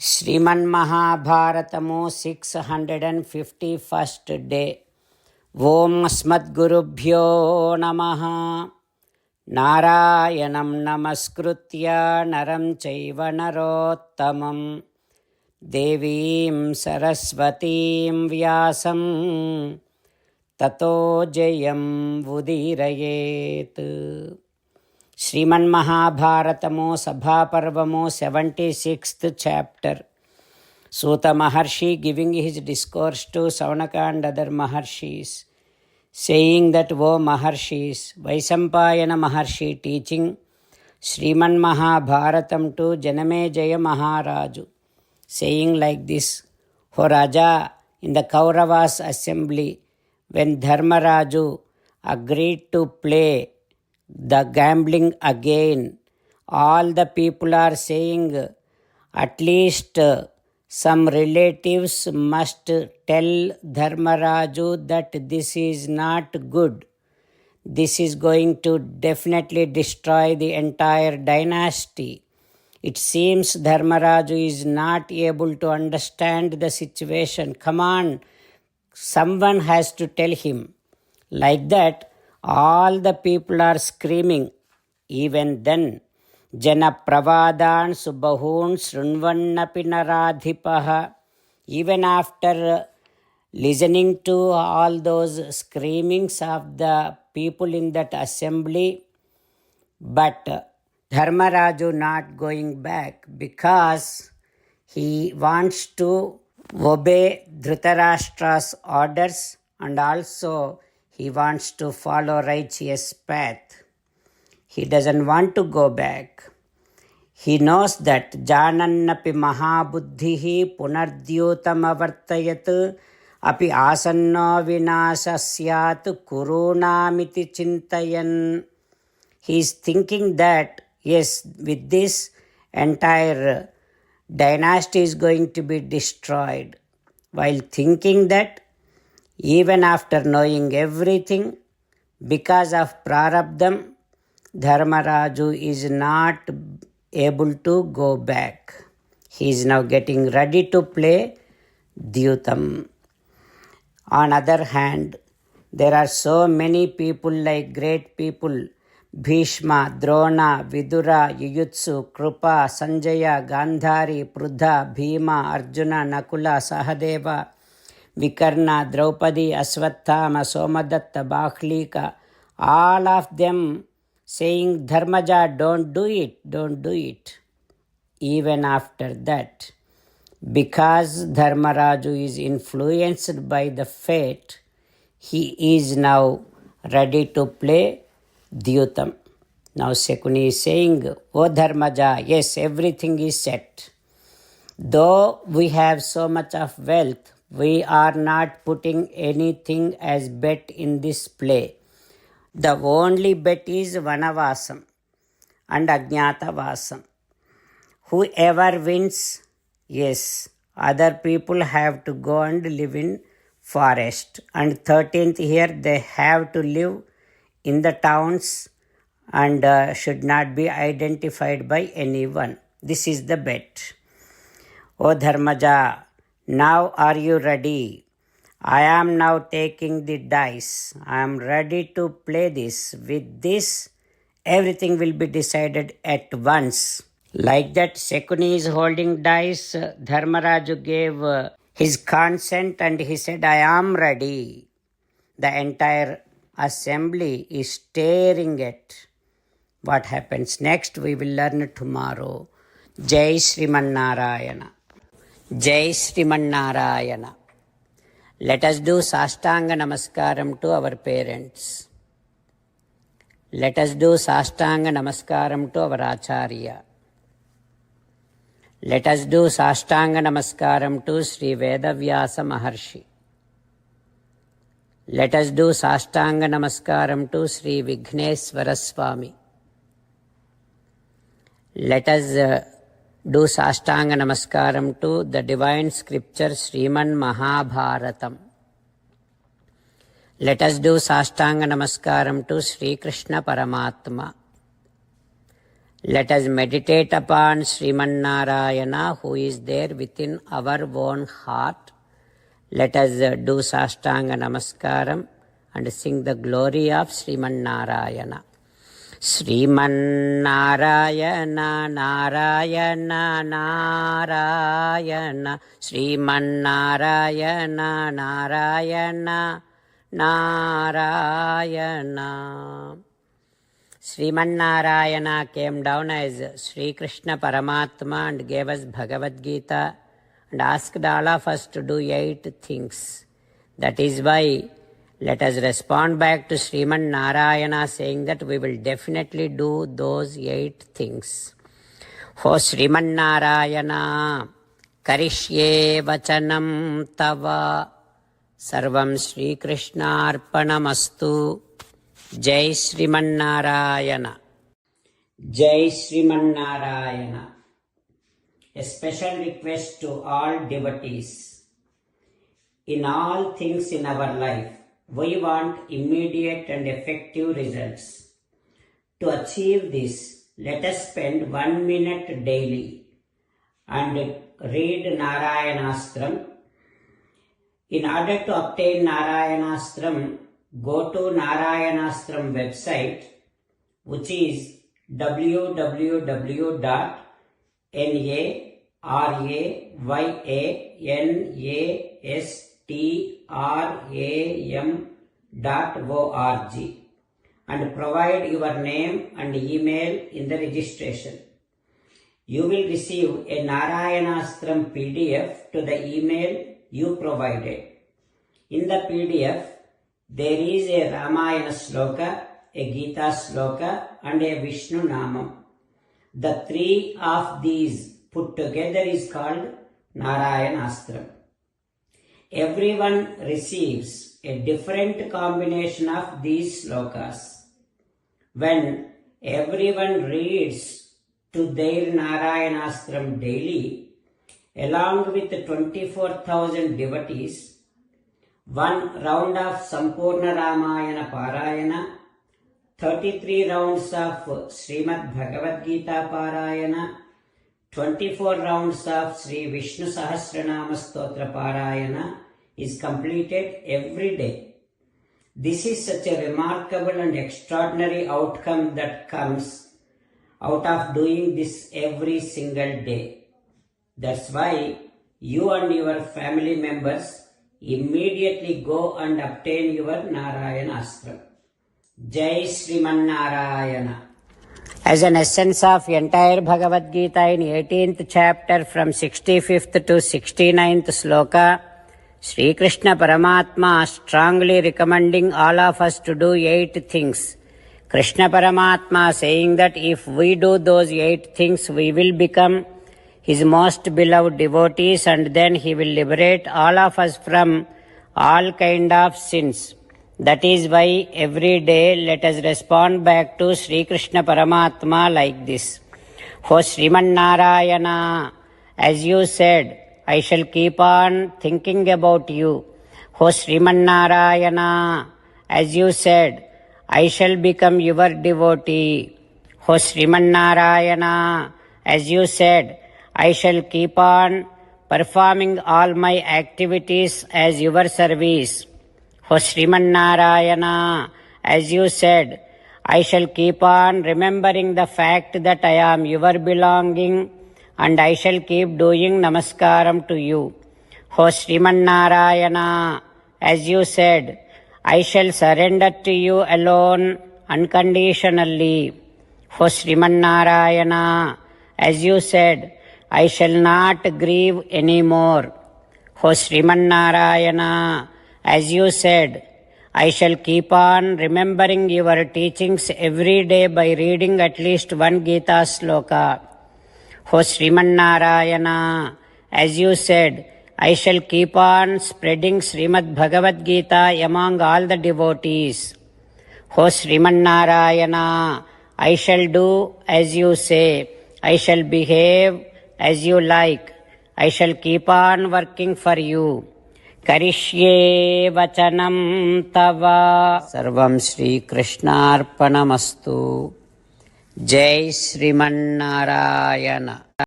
శ్రీమన్మహాభారతము 651st day. ఓం అస్మద్గురుభ్యో నమః. నారాయణం నమస్కృత్య నరం చైవ నరోత్తమం దేవీం సరస్వతీం వ్యాసం తతో జయం ఉదీరయేత్. శ్రీమన్మహాభారతము సభాపర్వము 76th chapter. Suta Maharshi giving his discourse to Saunaka and other Maharshis, saying that, O Maharshis, Vaisampayana Maharshi teaching Sriman Mahabharatam to Janamejaya Maharaju, saying like this: O Raja, in the Kauravas assembly, when Dharmaraju agreed to play the gambling again, all the people are saying at least some relatives must tell Dharmaraju that this is not good. This is going to definitely destroy the entire dynasty. It seems Dharmaraju is not able to understand the situation. Come on, someone has to tell him. Like that, all the people are screaming. Even then, Jana Pravadan Subahun Srunvannapi Naradhipaha. Even after listening to all those screamings of the people in that assembly, but Dharmaraju not going back because he wants to obey Dhritarashtra's orders and also he wants to follow righteous path. He doesn't want to go back. He knows that Janannapi Mahabuddhihi Punardyutam Avartayat Api Asanno Vinashasyat Kurunamiti Chintayan. He is thinking that, yes, with this entire dynasty is going to be destroyed. While thinking that, even after knowing everything, because of Prarabdham, Dharmaraju is not able to go back. He is now getting ready to play Dyutam. On other hand, there are so many people like great people: Bhishma, Drona, Vidura, Yuyutsu, Krupa, Sanjaya, Gandhari, Prudha, Bhima, Arjuna, Nakula, Sahadeva, Vikarna, Draupadi, Aswathama, Somadatta, Bakhlika, all of them saying, Dharmaja, don't do it, don't do it. Even after that, because Dharmaraju is influenced by the fate, he is now ready to play Dyutam. Now Shakuni is saying, O Dharmaja, yes, everything is set. Though we have so much of wealth, we are not putting anything as bet in this play. The only bet is Vanavasam and Ajnatavasam. Whoever wins, yes, other people have to go and live in forest. And 13th year, they have to live in the towns and should not be identified by anyone. This is the bet. O Dharmaja, now are you ready? I am now taking the dice. I am ready to play this. With this, everything will be decided at once. Like that, Shakuni is holding dice. Dharmaraju gave his consent and he said, I am ready. The entire assembly is staring at what happens next. We will learn tomorrow. Jai Sriman Narayana. Jai Sriman Narayana. Let us do Sastanga Namaskaram to our parents. Let us do Sastanga Namaskaram to our Acharya. Let us do Sastanga Namaskaram to Sri Vedavyasa Maharshi. Let us do Sastanga Namaskaram to Sri Vigneswara Swami. Let us do Sastanga Namaskaram to the divine scripture Sriman Mahabharatam. Let us do Sastanga Namaskaram to Sri Krishna Paramatma. Let us meditate upon Sriman Narayana who is there within our own heart. Let us do Sastanga Namaskaram and sing the glory of Sriman Narayana. Sriman Narayana Narayana Narayana Sriman Narayana Narayana Narayana. Sriman Narayana came down as Sri Krishna Paramatma and gave us Bhagavad Gita and asked all of us to do 8 things. That is why let us respond back to Sriman Narayana saying that we will definitely do those 8 things. O Sriman Narayana, Karishye Vachanam Tava, Sarvam Sri Krishna Arpanamastu. Jai Sriman Narayana. Jai Sriman Narayana. A special request to all devotees. In all things in our life, we want immediate and effective results. To achieve this, let us spend 1 minute daily and read Narayanastram. In order to obtain Narayanastram, go to Narayanastram website, which is www.narayanastram.org and provide your name and email in the registration. You will receive a Narayanastram PDF to the email you provided. In the PDF, there is a Ramayana sloka, a Gita sloka and a Vishnu Namam. The 3 of these put together is called Narayanastram. Everyone receives a different combination of these slokas. When everyone reads to their Narayanastram daily, along with 24,000 devotees, 1 round of Sampurna Ramayana Parayana, 33 rounds of Srimad Bhagavad Gita Parayana, 24 rounds of Sri Vishnu Sahasranama Stotra Parayana is completed every day. This is such a remarkable and extraordinary outcome that comes out of doing this every single day. That's why you and your family members immediately go and obtain your Narayanastram. Jai Sriman Narayana. As an essence of entire Bhagavad Gita in 18th chapter from 65th to 69th sloka, Sri Krishna Paramatma strongly recommending all of us to do 8 things. Krishna Paramatma saying that if we do those 8 things, we will become His most beloved devotees and then He will liberate all of us from all kind of sins. That is why every day let us respond back to Sri Krishna Paramatma like this. O Sriman Narayana, as you said, I shall keep on thinking about you. O Sriman Narayana, as you said, I shall become your devotee. O Sriman Narayana, as you said, I shall keep on performing all my activities as your service. O Sriman Narayana, as you said, I shall keep on remembering the fact that I am your belonging and I shall keep doing namaskaram to you. O Sriman Narayana, as you said, I shall surrender to you alone unconditionally. O Sriman Narayana, as you said, I shall not grieve anymore. O Sriman Narayana, as you said, I shall keep on remembering your teachings every day by reading at least 1 Gita sloka. O Sriman Narayana, as you said, I shall keep on spreading Srimad Bhagavad Gita among all the devotees. O Sriman Narayana, I shall do as you say. I shall behave as you like. I shall keep on working for you. Karishye Vachanam Tava. Sarvam Sri Krishnarpanamastu. జై శ్రీమన్నారాయణ.